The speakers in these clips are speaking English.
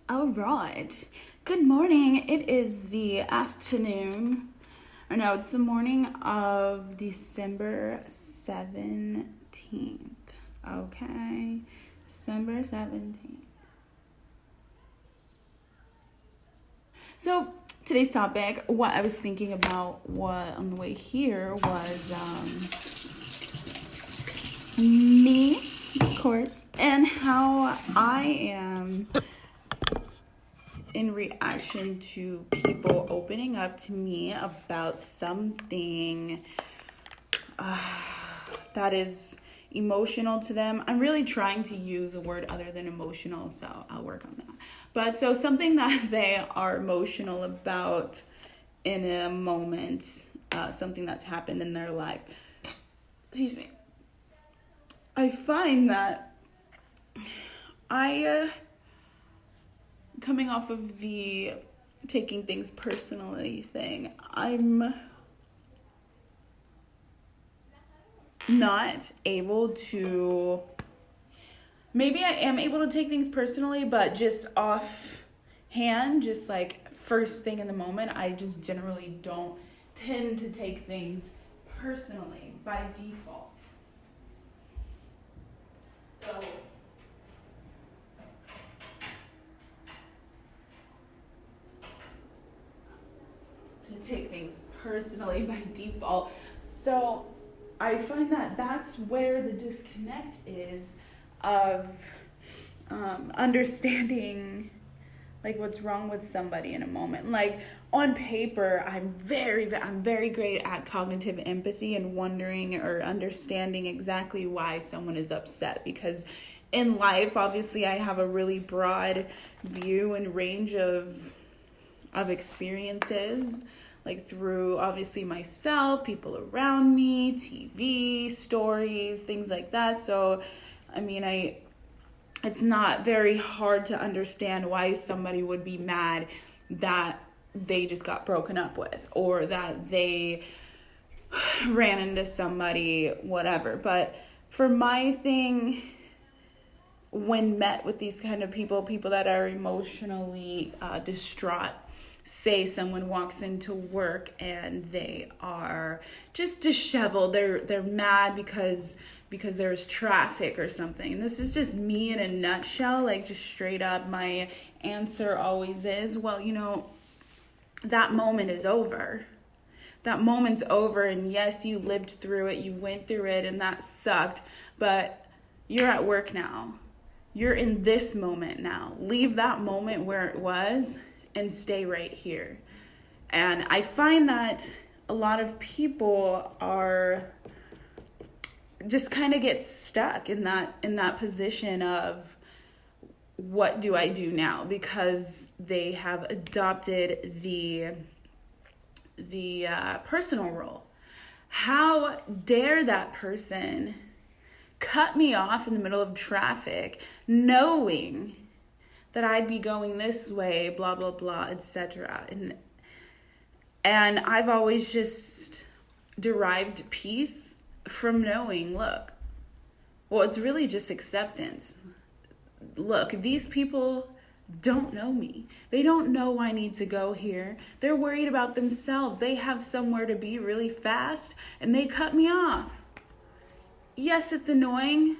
All right. Good morning. It is the afternoon. Or no, it's the morning of December 17th. Okay. December 17th. So, today's topic, what I was thinking about what on the way here was me, of course, and how I am in reaction to people opening up to me about something that is emotional to them. I'm really trying to use a word other than emotional, so I'll work on that. But so something that they are emotional about in a moment, something that's happened in their life. Excuse me. I find that coming off of the taking things personally thing, I'm not able to, maybe I am able to take things personally, but just offhand, just like first thing in the moment, I just generally don't tend to take things personally by default. So to take things personally by default. So I find that that's where the disconnect is of understanding like what's wrong with somebody in a moment. Like on paper, I'm very great at cognitive empathy and wondering or understanding exactly why someone is upset, because in life, obviously, I have a really broad view and range of experiences, like through obviously myself, people around me, TV, stories, things like that. So, I mean, it's not very hard to understand why somebody would be mad that they just got broken up with or that they ran into somebody, whatever. But for my thing, when met with these kind of people that are emotionally distraught, say someone walks into work and they are just disheveled, they're mad because there's traffic or something. And this is just me in a nutshell, like just straight up. My answer always is, well, that moment is over. That moment's over, and yes, you lived through it, you went through it, and that sucked, but you're at work now. You're in this moment now. Leave that moment where it was and stay right here. And I find that a lot of people are just kind of get stuck in that position of what do I do now, because they have adopted the personal role. How dare that person cut me off in the middle of traffic knowing that I'd be going this way, blah blah blah, etc. And I've always just derived peace from knowing, look, well, it's really just acceptance. Look, these people don't know me. They don't know I need to go here. They're worried about themselves. They have somewhere to be really fast and they cut me off. Yes, it's annoying,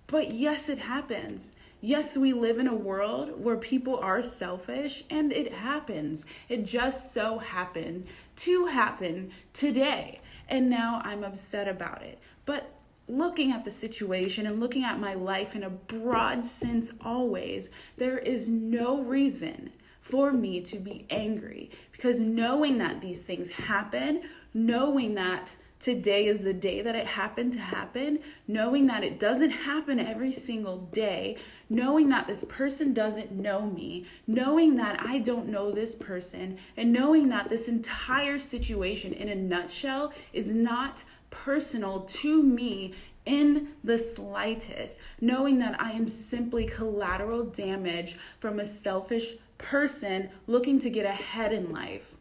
but yes, it happens. Yes, we live in a world where people are selfish, and it happens. It just so happened to happen today. And now I'm upset about it. But looking at the situation and looking at my life in a broad sense always, there is no reason for me to be angry, because knowing that these things happen, knowing that today is the day that it happened to happen, knowing that it doesn't happen every single day, knowing that this person doesn't know me, knowing that I don't know this person, and knowing that this entire situation in a nutshell is not personal to me in the slightest, knowing that I am simply collateral damage from a selfish person looking to get ahead in life.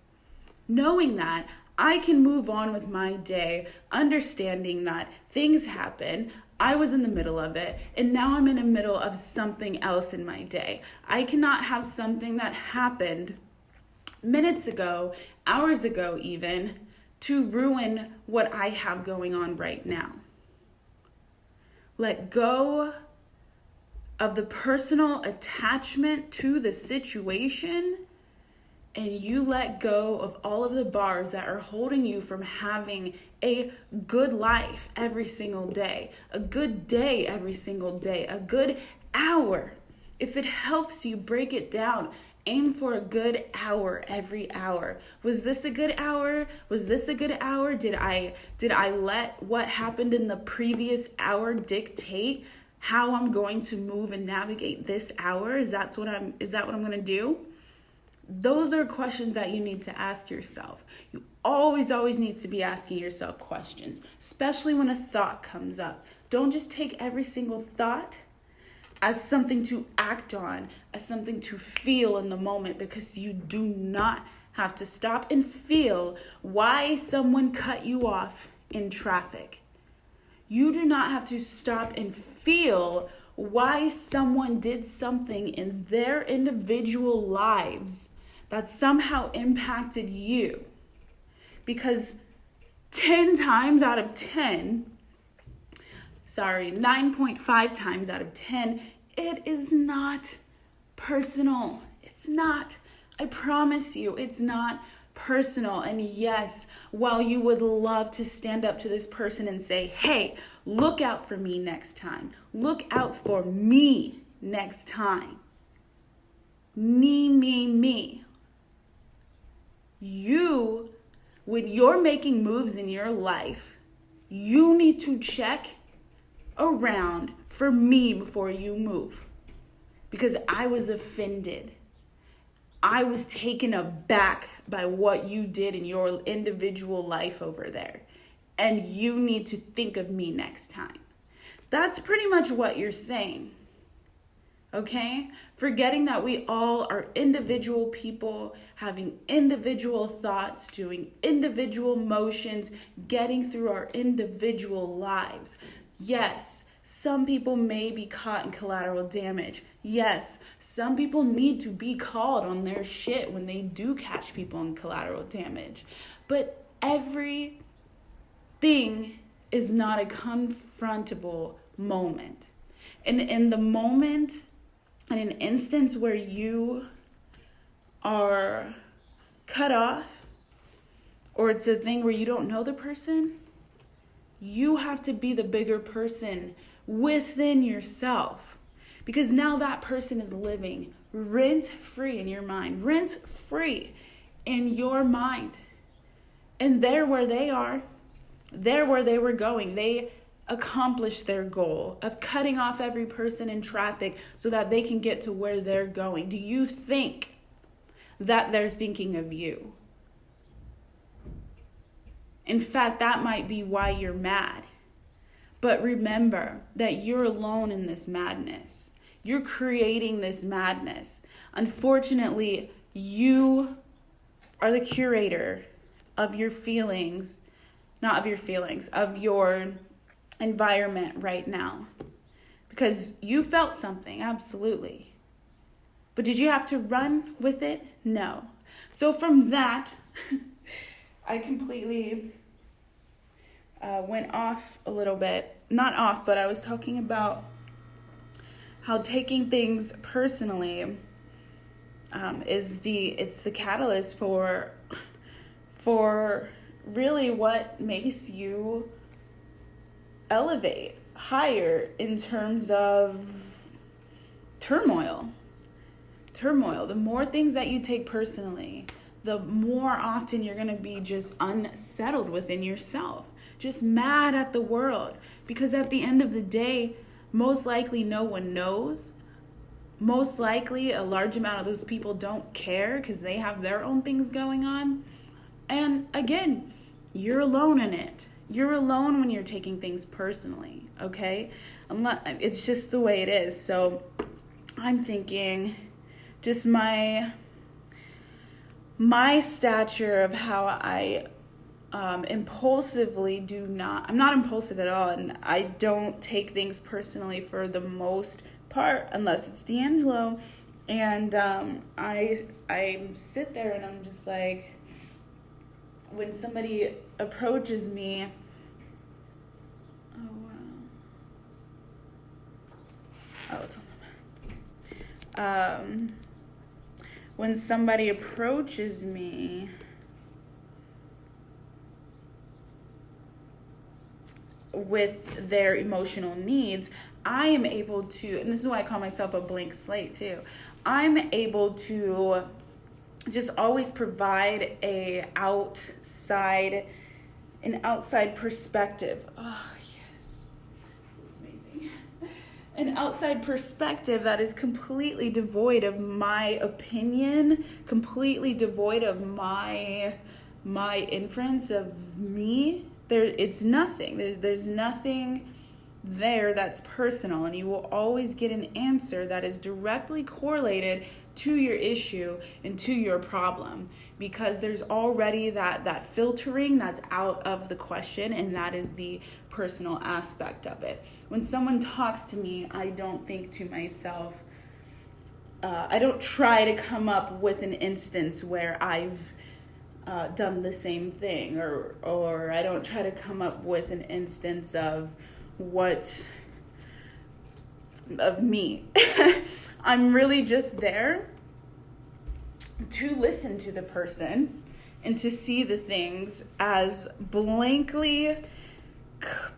Knowing that, I can move on with my day, understanding that things happen. I was in the middle of it, and now I'm in the middle of something else in my day. I cannot have something that happened minutes ago, hours ago even, to ruin what I have going on right now. Let go of the personal attachment to the situation, and you let go of all of the bars that are holding you from having a good life every single day, a good day every single day, a good hour. If it helps you break it down, aim for a good hour every hour. Was this a good hour? Was this a good hour? Did I let what happened in the previous hour dictate how I'm going to move and navigate this hour? Is that what I'm going to do? Those are questions that you need to ask yourself. You always need to be asking yourself questions, especially when a thought comes up. Don't just take every single thought as something to act on, as something to feel in the moment, because you do not have to stop and feel why someone cut you off in traffic. You do not have to stop and feel why someone did something in their individual lives that somehow impacted you. Because 9.5 times out of 10, it is not personal. It's not. I promise you, it's not personal. And yes, while you would love to stand up to this person and say, hey, look out for me next time. Look out for me next time. Me. You, when you're making moves in your life, you need to check around for me before you move. Because I was offended. I was taken aback by what you did in your individual life over there. And you need to think of me next time. That's pretty much what you're saying. Okay? Forgetting that we all are individual people, having individual thoughts, doing individual motions, getting through our individual lives. Yes, some people may be caught in collateral damage. Yes, some people need to be called on their shit when they do catch people in collateral damage. But everything is not a confrontable moment. And in the moment, in an instance where you are cut off, or it's a thing where you don't know the person, you have to be the bigger person within yourself. Because now that person is living rent-free in your mind, rent-free in your mind. And they're where they are. They're where they were going. They accomplished their goal of cutting off every person in traffic so that they can get to where they're going. Do you think that they're thinking of you? In fact, that might be why you're mad. But remember that you're alone in this madness. You're creating this madness. Unfortunately, you are the curator of your feelings, not of your feelings, of your environment right now. Because you felt something, absolutely. But did you have to run with it? No. So from that, I completely went off a little bit. Not off, but I was talking about how taking things personally is the catalyst for really what makes you elevate higher in terms of turmoil. The more things that you take personally, the more often you're going to be just unsettled within yourself, just mad at the world. Because at the end of the day, most likely no one knows. Most likely a large amount of those people don't care because they have their own things going on. And again, you're alone in it. You're alone when you're taking things personally, okay? It's just the way it is. So I'm thinking just my stature of how I impulsively I'm not impulsive at all, and I don't take things personally for the most part, unless it's D'Angelo. And I sit there and I'm just like, when somebody approaches me, when somebody approaches me with their emotional needs, I am able to, and this is why I call myself a blank slate too, I'm able to just always provide an outside perspective. Oh, yes. It's amazing. An outside perspective that is completely devoid of my opinion, completely devoid of my inference of me. It's nothing. There's nothing there that's personal, and you will always get an answer that is directly correlated to your issue and to your problem, because there's already that filtering that's out of the question, and that is the personal aspect of it. When someone talks to me, I don't think to myself, I don't try to come up with an instance where I've done the same thing, or I don't try to come up with an instance of me. I'm really just there to listen to the person and to see the things as blankly,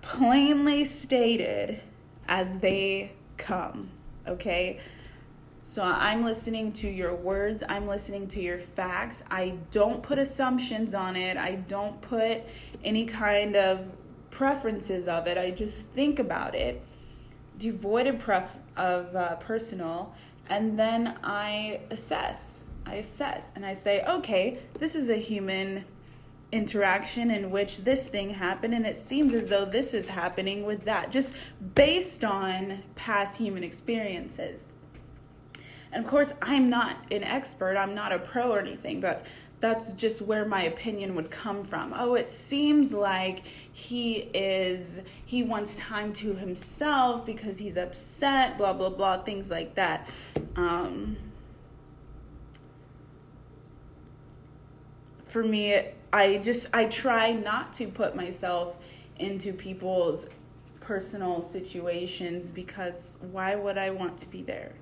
plainly stated as they come, okay? So I'm listening to your words. I'm listening to your facts. I don't put assumptions on it. I don't put any kind of preferences of it. I just think about it, devoid of personal, and then I assess, and I say, okay, this is a human interaction in which this thing happened, and it seems as though this is happening with that, just based on past human experiences. And of course, I'm not an expert, I'm not a pro or anything, but that's just where my opinion would come from. Oh, it seems like he wants time to himself because he's upset, blah, blah, blah, things like that. For me, I try not to put myself into people's personal situations, because why would I want to be there?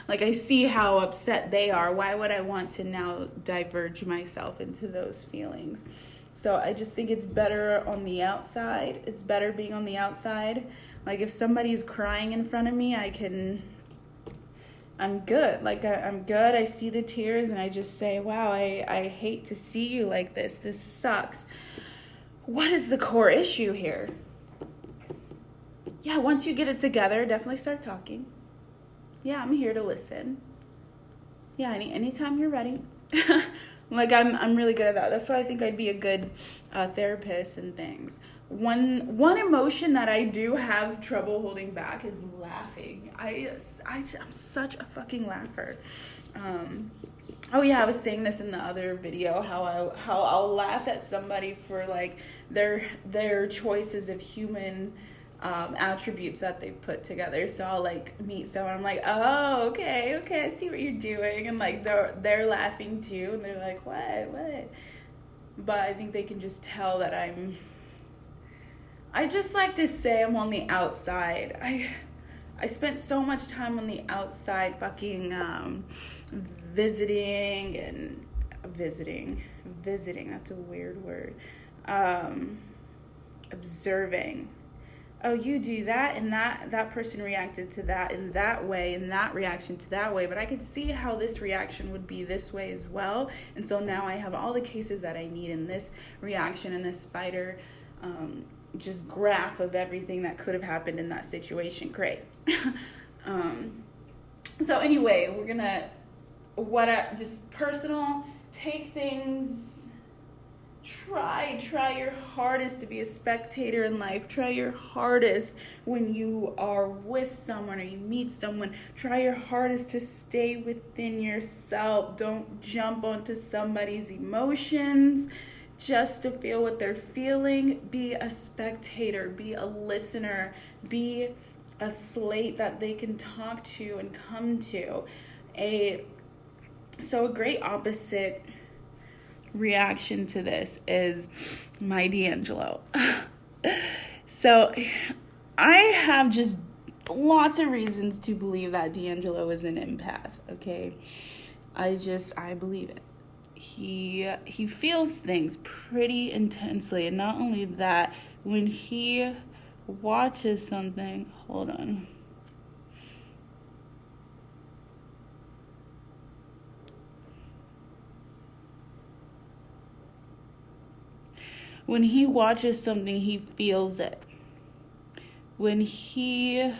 Like, I see how upset they are. Why would I want to now diverge myself into those feelings? So I just think it's better on the outside. It's better being on the outside. Like, if somebody's crying in front of me, I'm good. Like, I'm good. I see the tears and I just say, wow, I hate to see you like this. This sucks. What is the core issue here? Yeah, once you get it together, definitely start talking. Yeah, I'm here to listen. Yeah, anytime you're ready. Like, I'm really good at that. That's why I think I'd be a good therapist and things. One emotion that I do have trouble holding back is laughing. I'm such a fucking laugher. Oh yeah, I was saying this in the other video, how I'll laugh at somebody for like their choices of human attributes that they put together. So I'll like meet someone, I'm like, oh, okay, I see what you're doing, and like they're laughing too, and they're like, what? But I think they can just tell that I just like to say I'm on the outside. I spent so much time on the outside fucking visiting, that's a weird word, observing. Oh, you do that, and that person reacted to that in that way, and that reaction to that way, but I could see how this reaction would be this way as well, and so now I have all the cases that I need in this reaction, and this spider just graph of everything that could have happened in that situation. Great. So anyway, we're gonna just personal, take things. Try your hardest to be a spectator in life. Try your hardest when you are with someone or you meet someone. Try your hardest to stay within yourself. Don't jump onto somebody's emotions. just to feel what they're feeling. Be a spectator, be a listener, be a slate that they can talk to and come to. So a great opposite reaction to this is my D'Angelo. So I have just lots of reasons to believe that D'Angelo is an empath, okay? I believe it. He feels things pretty intensely, and not only that, when he watches something, hold on. When he watches something, he feels it. When he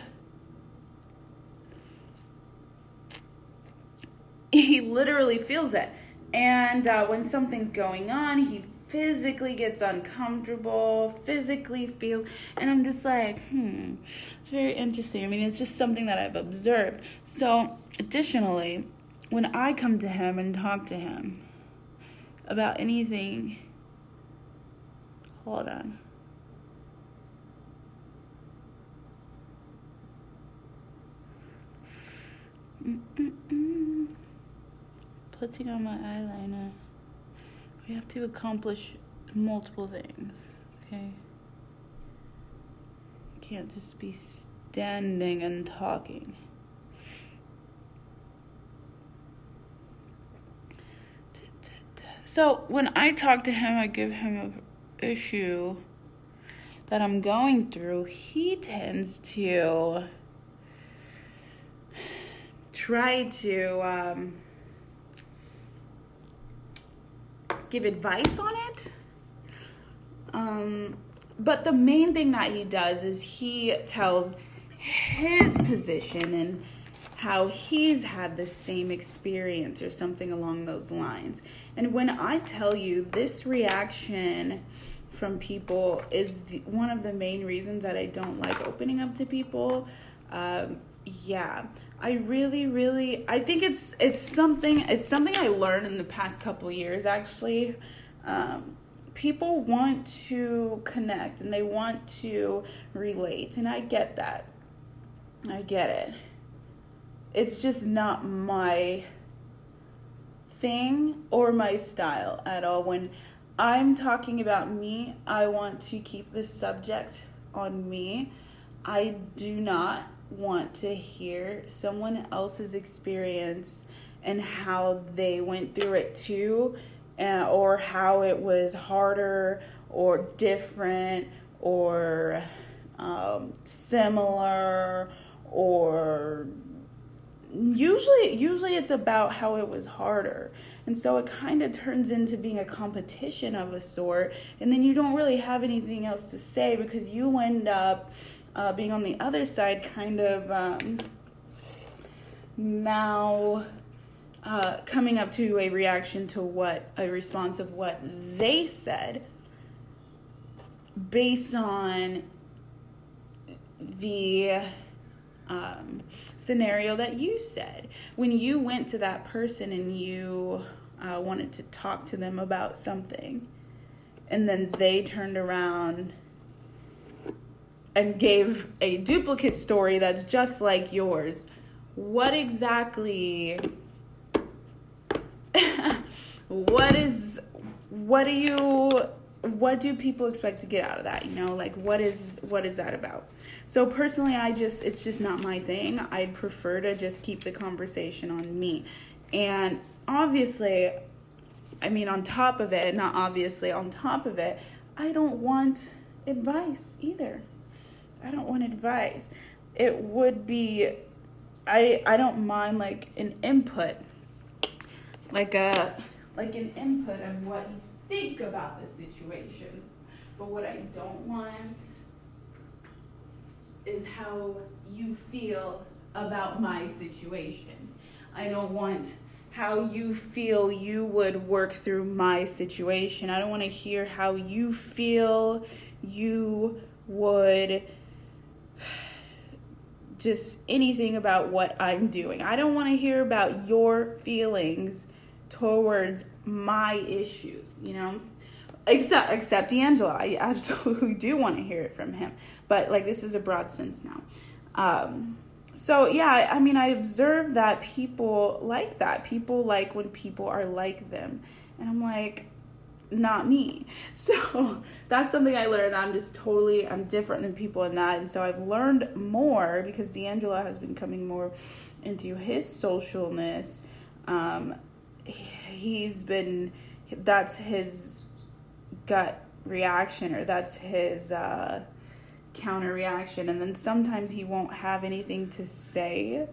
literally feels it. And when something's going on, he physically gets uncomfortable, physically feels, and I'm just like, it's very interesting. I mean, it's just something that I've observed. So, additionally, when I come to him and talk to him about anything, hold on. Putting on my eyeliner. We have to accomplish multiple things, okay? Can't just be standing and talking. So when I talk to him, I give him an issue that I'm going through. He tends to try to give advice on it. But the main thing that he does is he tells his position and how he's had the same experience or something along those lines. And when I tell you this reaction from people is one of the main reasons that I don't like opening up to people, I really, I think it's something I learned in the past couple years, actually. People want to connect and they want to relate, and I get that. I get it. It's just not my thing or my style at all. When I'm talking about me, I want to keep the subject on me. I do not want to hear someone else's experience and how they went through it too, or how it was harder or different or similar, or usually it's about how it was harder. And so it kind of turns into being a competition of a sort, and then you don't really have anything else to say because you end up being on the other side, kind of now coming up to a reaction to a response of what they said based on the scenario that you said. When you went to that person and you wanted to talk to them about something, and then they turned around and gave a duplicate story that's just like yours, what exactly what do people expect to get out of that? Like what is that about? So personally, it's just not my thing. I'd prefer to just keep the conversation on me. And obviously, on top of it, I don't want advice either. I don't want advice. It would be, I don't mind like an input, like an input of what you think about the situation. But what I don't want is how you feel about my situation. I don't want how you feel you would work through my situation. I don't want to hear how you feel you would just anything about what I'm doing. I don't want to hear about your feelings towards my issues, Except D'Angelo. I absolutely do want to hear it from him. But like, this is a broad sense now. So yeah, I mean, I observe that people like that. People like when people are like them. And I'm like, not me. So that's something I learned. I'm different than people in that. And so I've learned more because D'Angelo has been coming more into his socialness. That's his gut reaction, or that's his counter reaction. And then sometimes he won't have anything to say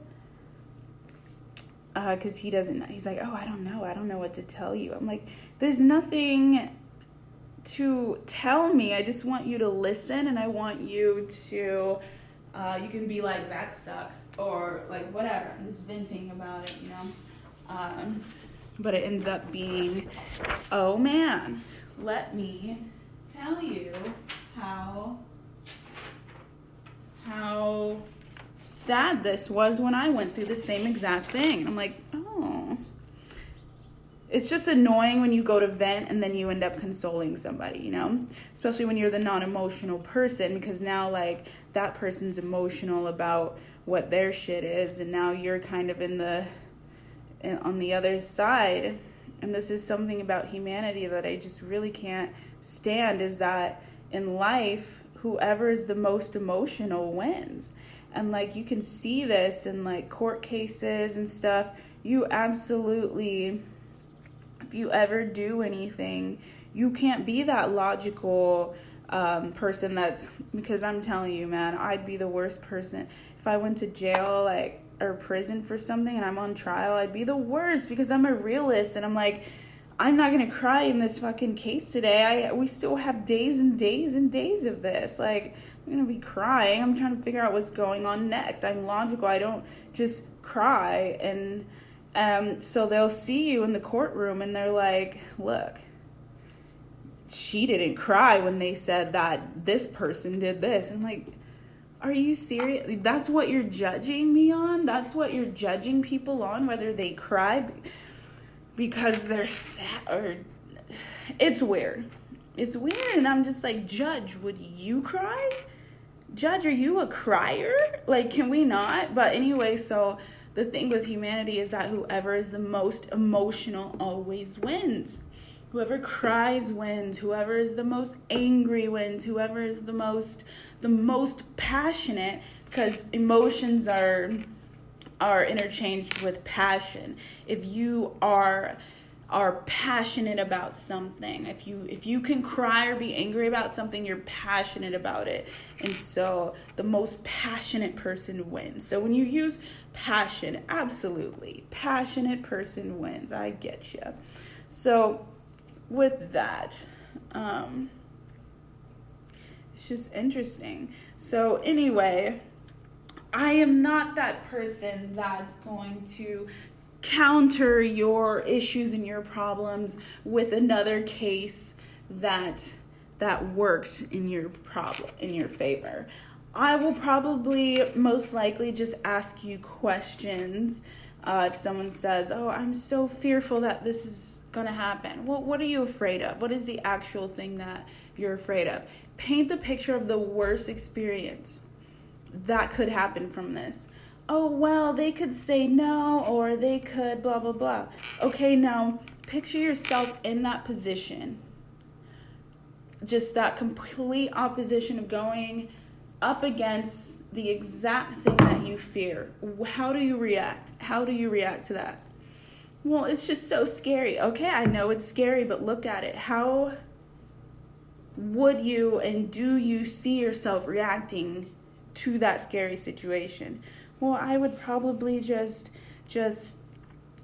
because he's like, oh, I don't know what to tell you. I'm like, there's nothing to tell me. I just want you to listen, and I want you to you can be like, that sucks, or like, whatever. I'm just venting about it, but it ends up being, oh man, let me tell you how sad this was when I went through the same exact thing. I'm like, oh. It's just annoying when you go to vent and then you end up consoling somebody, especially when you're the non-emotional person, because now like that person's emotional about what their shit is, and now you're kind of on the other side. And this is something about humanity that I just really can't stand, is that in life, whoever is the most emotional wins. And like, you can see this in like court cases and stuff. You absolutely, if you ever do anything, you can't be that logical person because I'm telling you, man, I'd be the worst person. If I went to jail, or prison for something and I'm on trial, I'd be the worst because I'm a realist, and I'm like, I'm not going to cry in this fucking case today. We still have days and days and days of this. Like, I'm going to be crying. I'm trying to figure out what's going on next. I'm logical. I don't just cry. And so they'll see you in the courtroom and they're like, look, she didn't cry when they said that this person did this. I'm like, are you serious? That's what you're judging me on? That's what you're judging people on, whether they cry because they're sad? Or it's weird. It's weird, and I'm just like, Judge, would you cry? Judge, are you a crier? Like, can we not? But anyway, so the thing with humanity is that whoever is the most emotional always wins. Whoever cries wins. Whoever is the most angry wins. Whoever is the most passionate, because emotions are interchanged with passion. If you are passionate about something, if you can cry or be angry about something, you're passionate about it. And so the most passionate person wins. So when you use passion, absolutely, passionate person wins. I get you. So with that, it's just interesting. So anyway, I am not that person that's going to counter your issues and your problems with another case that worked in your favor. I will probably most likely just ask you questions. If someone says, oh, I'm so fearful that this is going to happen. Well, what are you afraid of? What is the actual thing that you're afraid of? Paint the picture of the worst experience that could happen from this. Oh, well, they could say no, or they could blah, blah, blah. Okay, now picture yourself in that position. Just that complete opposition of going up against the exact thing that you fear. How do you react? How do you react to that? Well, it's just so scary. Okay, I know it's scary, but look at it. How would you and do you see yourself reacting to that scary situation? Well, I would probably just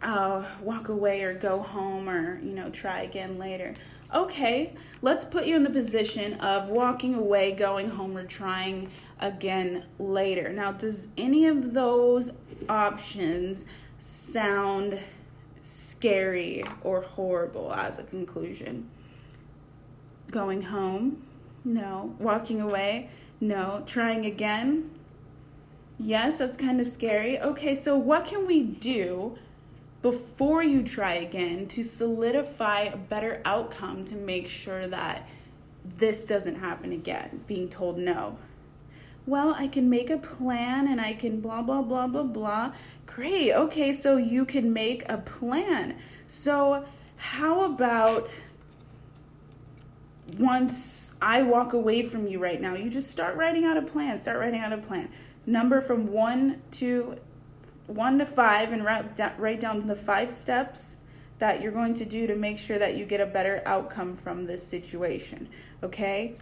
walk away or go home, or try again later. Okay, let's put you in the position of walking away, going home, or trying again later. Now, does any of those options sound scary or horrible as a conclusion? Going home? No. Walking away? No. Trying again? Yes, that's kind of scary. Okay, so what can we do before you try again, to solidify a better outcome, to make sure that this doesn't happen again, being told no. Well, I can make a plan and I can blah, blah, blah, blah, blah. Great. Okay, so you can make a plan. So how about once I walk away from you right now, you just start writing out a plan. Number from 1 to 5 and write down the 5 steps that you're going to do to make sure that you get a better outcome from this situation. Okay?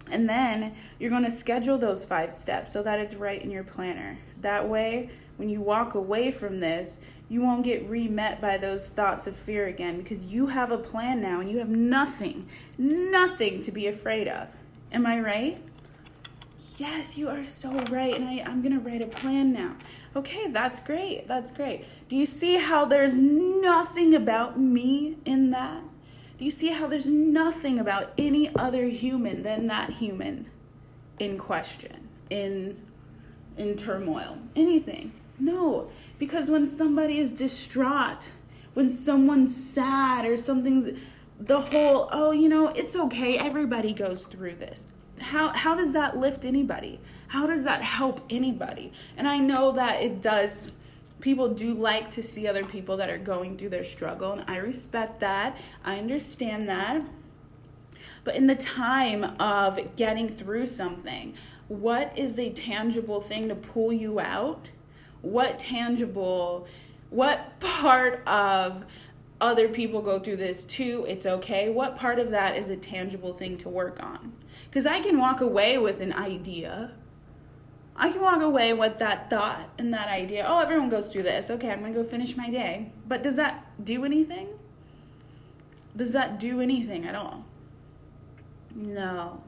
And then you're going to schedule those 5 steps so that it's right in your planner. That way, when you walk away from this, you won't get re-met by those thoughts of fear again, because you have a plan now and you have nothing to be afraid of. Am I right? Yes, you are so right. And I'm going to write a plan now. Okay, that's great. Do you see how there's nothing about me in that? Do you see how there's nothing about any other human than that human in question, in turmoil, anything? No, because when somebody is distraught, when someone's sad or something's, the whole, it's okay, everybody goes through this. How does that lift anybody? How does that help anybody? And I know that it does. People do like to see other people that are going through their struggle, and I respect that. I understand that. But in the time of getting through something, what is a tangible thing to pull you out? What part of other people go through this too, it's okay? What part of that is a tangible thing to work on? Because I can walk away with an idea. I can walk away with that thought and that idea. Oh, everyone goes through this. Okay, I'm going to go finish my day. But does that do anything? Does that do anything at all? No,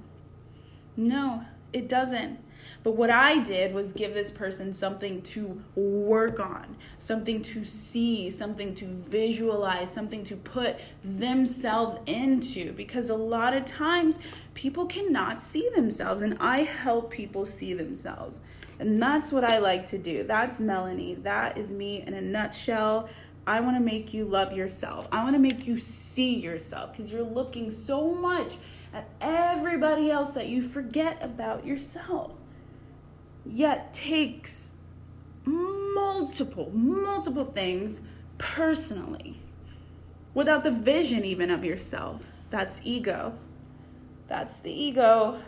it doesn't. But what I did was give this person something to work on, something to see, something to visualize, something to put themselves into. Because a lot of times people cannot see themselves, and I help people see themselves. And that's what I like to do. That's Melanie. That is me in a nutshell. I want to make you love yourself. I want to make you see yourself, because you're looking so much at everybody else that you forget about yourself. Yet takes multiple things personally without the vision even of yourself. That's ego. That's the ego.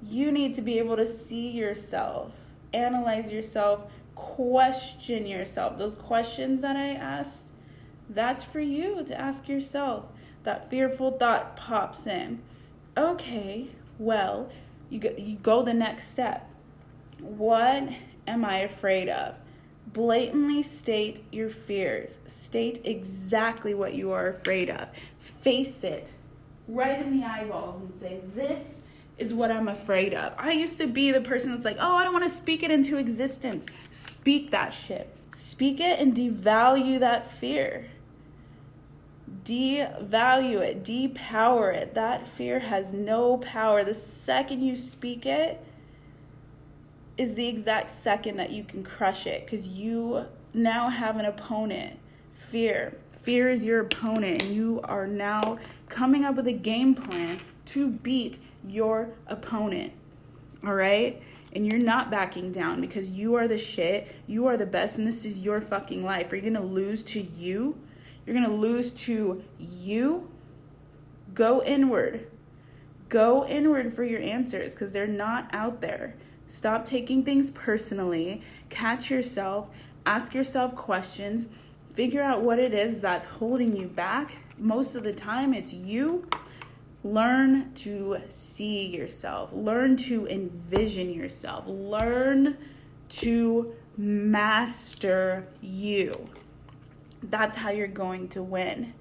You need to be able to see yourself, analyze yourself, question yourself. Those questions that I asked, that's for you to ask yourself. That fearful thought pops in. Okay, well, you go the next step. What am I afraid of? Blatantly state your fears. State exactly what you are afraid of. Face it right in the eyeballs and say, this is what I'm afraid of. I used to be the person that's like, oh, I don't want to speak it into existence. Speak that shit. Speak it and devalue that fear. Devalue it, depower it. That fear has no power. The second you speak it is the exact second that you can crush it, because you now have an opponent. Fear is your opponent, and you are now coming up with a game plan to beat your opponent. All right? And you're not backing down, because you are the shit. You are the best, and this is your fucking life. Are you going to lose to you? You're going to lose to you? Go inward. Go inward for your answers, because they're not out there. Stop taking things personally. Catch yourself. Ask yourself questions. Figure out what it is that's holding you back. Most of the time, it's you. Learn to see yourself. Learn to envision yourself. Learn to master you. That's how you're going to win.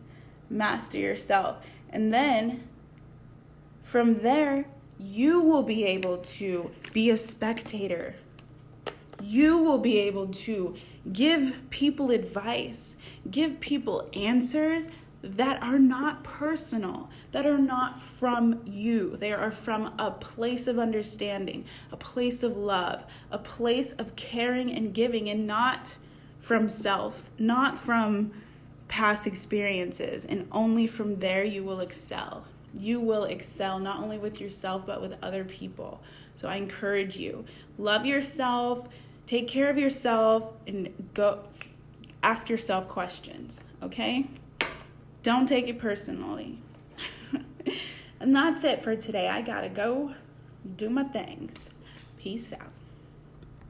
Master yourself. And then from there, you will be able to be a spectator. You will be able to give people advice, give people answers that are not personal, that are not from you. They are from a place of understanding, a place of love, a place of caring and giving, and not from self, not from past experiences. And only from there you will excel. You will excel not only with yourself, but with other people. So I encourage you, love yourself, take care of yourself, and go ask yourself questions, okay? Don't take it personally. And that's it for today. I gotta go do my things. Peace out.